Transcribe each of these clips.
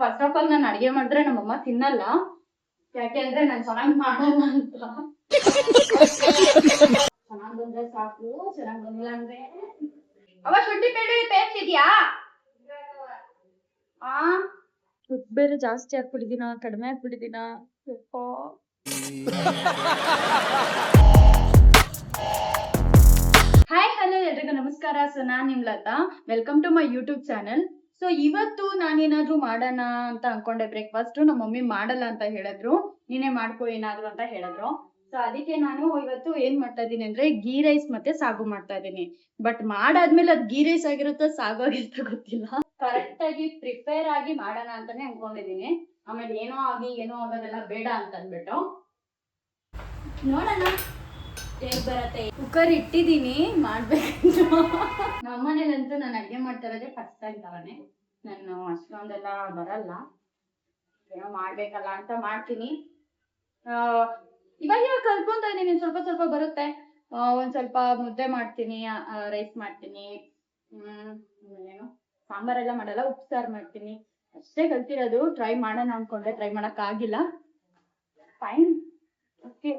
First of all ನಾನು ಅಡಿಗೆ ಮಾಡಿದ್ರೆ ನಮ್ಮಮ್ಮ ತಿನ್ನಲ್ಲ. ಯಾಕೆ ಅಂದ್ರೆ ನಾನು ಚೆನ್ನಾಗಿ ಮಾಡಲ್ಲ ಅಂತ. ಚೆನ್ನಾಗ್ ಬಂದ್ರೆ ಸಾಕು, ಚೆನ್ನಾಗ್ ಬಂದಿಲ್ಲ ಅಂದ್ರೆ ಅವ ಶುಂಠಿ ಬೆಳ್ಳುಳ್ಳಿ ಪೇಸ್ಟ್ ಇದೆಯಾ? ಉಪ್ಪು ಬೇರೆ ಜಾಸ್ತಿ ಹಾಕ್ಬಿಟ್ಟಿದೀನ, ಕಡಿಮೆ ಹಾಕ್ಬಿಟ್ಟಿದೀನ. ಹಾಯ್ ಹಲೋ ಎಲ್ರಿಗೂ ನಮಸ್ಕಾರ. ಸೊ ನಾನ್ ನಿಮ್ Latha, welcome to my YouTube channel. So ಇವತ್ತು ನಾನೇನಾದ್ರೂ ಮಾಡೋಣ ಅಂತ ಅನ್ಕೊಂಡೆ ಬ್ರೇಕ್ಫಾಸ್ಟ್. ನಮ್ಮ ಮಮ್ಮಿ ಮಾಡಲ್ಲ ಅಂತ ಹೇಳಿದ್ರು, ನೀನೇ ಮಾಡ್ಕೊ ಏನಾದ್ರು ಅಂತ ಹೇಳಿದ್ರು. ಸೊ ಅದಕ್ಕೆ ನಾನು ಇವತ್ತು ಏನ್ ಮಾಡ್ತಾ ಇದೀನಿ ಅಂದ್ರೆ ಗೀ ರೈಸ್ ಮತ್ತೆ ಸಾಗು ಮಾಡ್ತಾ ಇದೀನಿ. ಬಟ್ ಮಾಡಾದ್ಮೇಲೆ ಅದ್ ಗೀ ರೈಸ್ ಆಗಿರುತ್ತೋ ಸಾಗು ಆಗಿರುತ್ತೋ ಗೊತ್ತಿಲ್ಲ. ಕರೆಕ್ಟ್ ಆಗಿ ಪ್ರಿಪೇರ್ ಆಗಿ ಮಾಡೋಣ ಅಂತಾನೆ ಅನ್ಕೊಂಡಿದೀನಿ. ಆಮೇಲೆ ಏನೋ ಆಗೋದೆಲ್ಲ ಬೇಡ ಅಂತ ಅಂದ್ಬಿಟ್ಟು ನೋಡೋಣ ಹೇಗ್ ಬರತ್ತೆ. ಕುಕ್ಕರ್ ಇಟ್ಟಿದೀನಿ, ಮಾಡ್ಬೇಕು. ನಮ್ಮನೇಲಂತೂ ನಾನು ಅಡ್ಗೆ ಮಾಡ್ತಾ ಇರೋದೇ ಫಸ್ಟ್ ಟೈಮ್ ತವನೆ. ನಾನು ಅಷ್ಟೊಂದೆಲ್ಲ ಬರಲ್ಲ, ಏನೋ ಮಾಡ್ಬೇಕಲ್ಲ ಅಂತ ಮಾಡ್ತೀನಿ. ಇವಾಗ ಕಲ್ತ್ಕೊಂತ ಇದೀನಿ, ಸ್ವಲ್ಪ ಸ್ವಲ್ಪ ಬರುತ್ತೆ. ಒಂದ್ ಸ್ವಲ್ಪ ಮುದ್ದೆ ಮಾಡ್ತೀನಿ, ರೈಸ್ ಮಾಡ್ತೀನಿ, ಏನು ಸಾಂಬಾರೆಲ್ಲ ಮಾಡಲ್ಲ, ಉಪ್ಪು ಸಾರು ಮಾಡ್ತೀನಿ. ಅಷ್ಟೇ ಕಲ್ತಿರೋದು. ಟ್ರೈ ಮಾಡೋಣ ಅನ್ಕೊಂಡೆ, ಟ್ರೈ ಮಾಡಕ್ ಆಗಿಲ್ಲ. Fine, okay.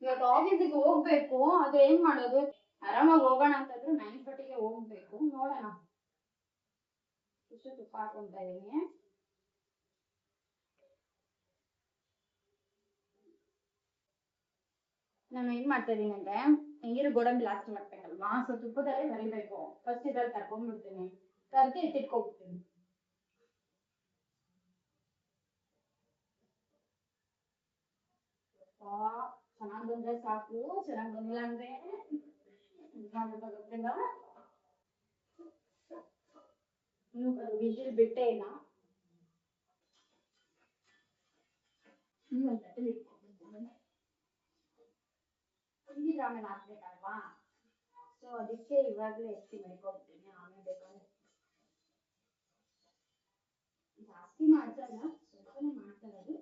ಇವತ್ತು ಆಫೀಸಿಗೆ ಹೋಗ್ಬೇಕು, ಅದು ಏನ್ ಮಾಡೋದು? ಆರಾಮಾಗಿ ಹೋಗೋಣ ಅಂತಂದ್ರೆ 9:30ಗೆ ಹೋಗ್ಬೇಕು. ನೋಡೋಣ. ಇಷ್ಟು ತುಪ್ಪ ಹಾಕೊಂತ ಇದೀನಿ. ನಾನು ಏನ್ ಮಾಡ್ತಾ ಇದೀನಿ ಅಂದ್ರೆ, ನೀರು ಗೋಡಂಬಿ ಲಾಸ್ಟ್ ಮಾಡ್ಬೇಕಲ್ವಾ, ಸೊ ತುಪ್ಪದಲ್ಲಿ ಕರಿಬೇಕು. ಫಸ್ಟ್ ಇದ್ರಲ್ಲಿ ಕರ್ಕೊಂಡ್ಬಿಡ್ತೀನಿ, ಕರ್ದು ಎತ್ತಿಟ್ಕೊಬಿಡ್ತೀನಿ. ಚೆನ್ನಾಗ್ ಬಂದ್ರೆ ಸಾಕು, ಚೆನ್ನಾಗ್ ಬಂದಿಲ್ಲ ಅಂದ್ರೆ ಗೊತ್ತಿಲ್ಲ. ವಿಜಿಲ್ ಬಿಟ್ಟೇ ಇಲ್ಲ. ಆಮೇಲೆ ಹಾಕ್ಬೇಕಲ್ವಾ, ಸೊ ಅದಕ್ಕೆ ಇವಾಗ್ಲೇ ಎತ್ತಿ ಮಾಡ್ಕೊಡ್ತೀನಿ. ಆಮೇಲೆ ಬೇಕಾದ್ರೆ ಜಾಸ್ತಿ ಮಾಡ್ತಾ ಇಲ್ಲ, ಸ್ವಲ್ಪನೇ ಮಾಡ್ತಾ ಇರೋದು.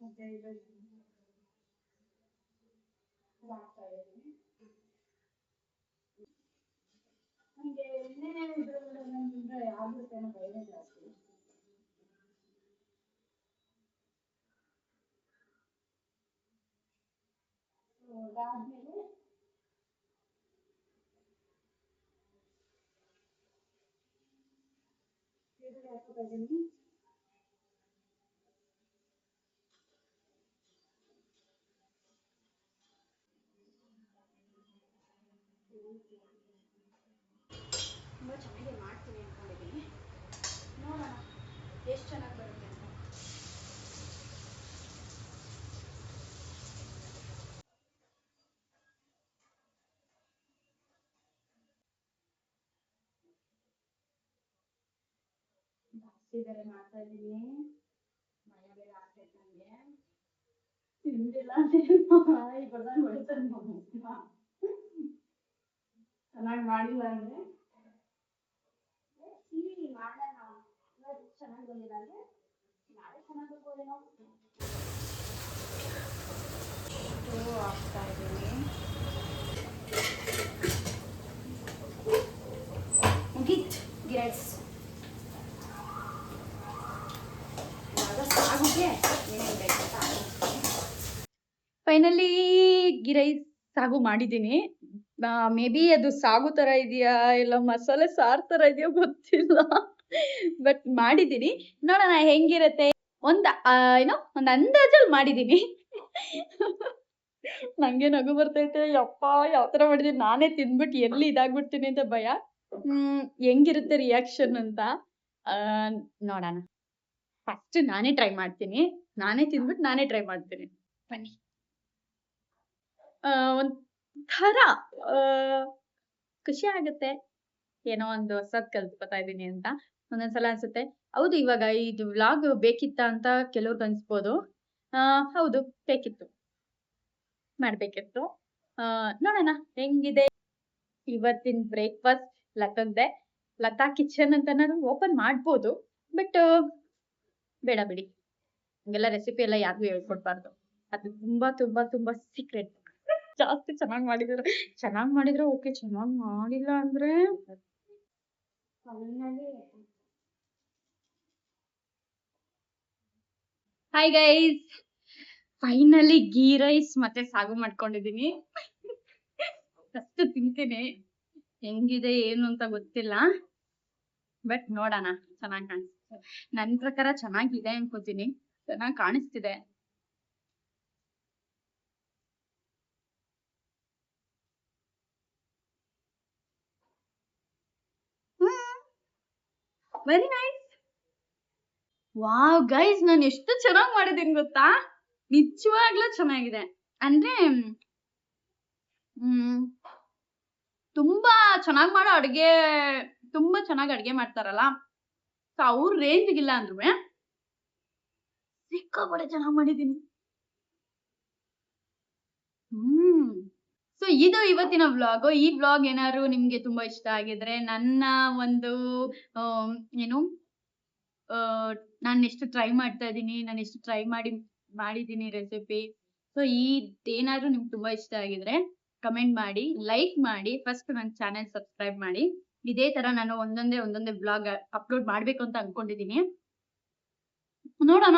ಮತ್ತೆ ಹಾಕ್ತಾ ಇದ್ದೀನಿ. ನನಗೆ ಎಣ್ಣೆ ಇದ್ರಂದ್ರೆ ಆಗುತ್ತೆ ಅನ್ನೋ ಭಯ ಜಾಸ್ತಿ. ಅದಾದ್ಮೇಲೆ ಹಾಕ್ತಾ ಇದ್ದೀನಿ. ತುಂಬ ಚೆನ್ನಾಗಿ ಮಾಡ್ತೀನಿ ಅನ್ಕೊಂಡಿದ್ದೀನಿ. ನೋಡೋಣ ಎಷ್ಟು ಚೆನ್ನಾಗಿ ಬರುತ್ತೆ ಅಂತ. ಜಾಸ್ತಿ ಬೇರೆ ಮಾಡ್ತಾ ಇದ್ದೀನಿ, ಮಳೆ ಬೇರೆ ಆಗ್ತೈತೆ ನನಗೆ. ತಿಂದಿಲ್ಲ ಇವಾಗ ಹೊಡಿತಾರೆ ಚೆನ್ನಾಗಿ ಮಾಡಿಲ್ಲ ಅಂದ್ರೆ. ಮಾಡೋಣ, ಚೆನ್ನಾಗಿ ಬಂದಿಲ್ಲ ಅಂದ್ರೆ ನಾಳೆ ಚೆನ್ನಾಗಿ ಬರ್ಬೋದೇನೋ. ಹಾಕ್ತಾ ಇದ್ದೀನಿ. ಮುಗೀತ್ ghee rice. Finally ghee rice ಸಾಗು ಮಾಡಿದ್ದೀನಿ. ಮೇ ಬಿ ಅದು ಸಾಗು ತರ ಇದೆಯಾ ಇಲ್ಲ ಮಸಾಲೆ ಸಾರು ತರ ಇದೆಯೋ ಗೊತ್ತಿಲ್ಲ, ಬಟ್ ಮಾಡಿದ್ದೀನಿ. ನೋಡೋಣ ಹೆಂಗಿರತ್ತೆ. ಒಂದ್ ಅಂದಾಜಲ್ಲಿ ಮಾಡಿದ್ದೀನಿ. ನಂಗೆ ನಗು ಬರ್ತೈತೆ. ಯಪ್ಪ, ಯಾವ ತರ ಮಾಡಿದೀನಿ, ನಾನೇ ತಿಂದ್ಬಿಟ್ಟು ಎಲ್ಲಿ ಇದಾಗ್ಬಿಡ್ತೀನಿ ಅಂತ ಭಯ. ಹೆಂಗಿರುತ್ತೆ ರಿಯಾಕ್ಷನ್ ಅಂತ ನೋಡೋಣ. ಫಸ್ಟ್ ನಾನೇ ಟ್ರೈ ಮಾಡ್ತೀನಿ, ನಾನೇ ತಿಂದ್ಬಿಟ್ಟು ನಾನೇ ಟ್ರೈ ಮಾಡ್ತೀನಿ. ಬನ್ನಿ. ಒಂಥರ ಖುಷಿ ಆಗುತ್ತೆ, ಏನೋ ಒಂದು ಹೊಸದ್ ಕಲ್ತ್ಕೊತಾ ಇದೀನಿ ಅಂತ ಒಂದೊಂದ್ಸಲ ಅನ್ಸುತ್ತೆ. ಹೌದು, ಇವಾಗ ಇದು ವ್ಲಾಗ್ ಬೇಕಿತ್ತ ಅಂತ ಕೆಲವ್ರಿಗೆ ಅನ್ಸ್ಬೋದು. ಹೌದು, ಬೇಕಿತ್ತು, ಮಾಡ್ಬೇಕಿತ್ತು. ನೋಡೋಣ ಹೆಂಗಿದೆ. ಇವತ್ತಿನ ಬ್ರೇಕ್ಫಾಸ್ಟ್ ಲತಂದೆ. ಲತಾ ಕಿಚನ್ ಅಂತ ನಾನು ಓಪನ್ ಮಾಡ್ಬೋದು, ಬಟ್ ಬೇಡ ಬಿಡಿ, ಹಂಗೆಲ್ಲ ರೆಸಿಪಿ ಎಲ್ಲ ಯಾರಿಗೂ ಹೇಳ್ಕೊಡ್ಬಾರ್ದು. ಅದು ತುಂಬಾ ತುಂಬಾ ತುಂಬಾ ಸೀಕ್ರೆಟ್. ಜಾಸ್ತಿ ಚೆನ್ನಾಗಿ ಮಾಡಿದ್ರೆ ಓಕೆ, ಚೆನ್ನಾಗಿ ಮಾಡಿಲ್ಲ ಅಂದ್ರೆ hi guys, finally ghee rice ಮತ್ತೆ ಸಾಗು ಮಾಡ್ಕೊಂಡಿದೀನಿ. ಫಸ್ಟ್ ತಿಂತೀನಿ, ಹೆಂಗಿದೆ ಏನು ಅಂತ ಗೊತ್ತಿಲ್ಲ, ಬಟ್ ನೋಡೋಣ. ಚೆನ್ನಾಗಿ ಕಾಣಿಸ್ತಿದೆ, ನನ್ ಪ್ರಕಾರ ಚೆನ್ನಾಗಿದೆ ಅನ್ಕೋತೀನಿ, ಚೆನ್ನಾಗಿ ಕಾಣಿಸ್ತಿದೆ. Very nice. ವಾವ್ ಗೈಸ್, ನಾನು ಎಷ್ಟು ಚೆನ್ನಾಗಿ ಮಾಡಿದೀನಿ ಗೊತ್ತಾ, ನಿಜವಾಗ್ಲೂ ಚೆನ್ನಾಗಿದೆ. ಅಂದ್ರೆ ತುಂಬಾ ಚೆನ್ನಾಗಿ ಮಾಡೋ ಅಡ್ಗೆ, ತುಂಬಾ ಚೆನ್ನಾಗಿ ಅಡ್ಗೆ ಮಾಡ್ತಾರಲ್ಲ, ಸೊ ಅವ್ರ ರೇಂಜ್ ಇಲ್ಲ ಅಂದ್ರು ಸಿಕ್ಕಾಪಟ್ಟೆ ಚೆನ್ನಾಗಿ ಮಾಡಿದೀನಿ. ಸೊ ಇದು ಇವತ್ತಿನ ವ್ಲಾಗ್. ಈ ವ್ಲಾಗ್ ಏನಾದ್ರು ನಿಮ್ಗೆ ತುಂಬಾ ಇಷ್ಟ ಆಗಿದ್ರೆ, ನನ್ನ ಒಂದು ಏನು ನಾನು ಎಷ್ಟು ಟ್ರೈ ಮಾಡ್ತಾ ಇದ್ದೀನಿ, ನಾನು ಎಷ್ಟು ಟ್ರೈ ಮಾಡಿದ್ದೀನಿ ರೆಸಿಪಿ. ಸೊ ಏನಾದ್ರು ನಿಮ್ಗೆ ತುಂಬಾ ಇಷ್ಟ ಆಗಿದ್ರೆ ಕಮೆಂಟ್ ಮಾಡಿ, ಲೈಕ್ ಮಾಡಿ, ಫಸ್ಟ್ ನನ್ನ ಚಾನೆಲ್ ಸಬ್ಸ್ಕ್ರೈಬ್ ಮಾಡಿ. ಇದೇ ತರ ನಾನು ಒಂದೊಂದೇ ವ್ಲಾಗ್ ಅಪ್ಲೋಡ್ ಮಾಡ್ಬೇಕು ಅಂತ ಅನ್ಕೊಂಡಿದೀನಿ, ನೋಡೋಣ.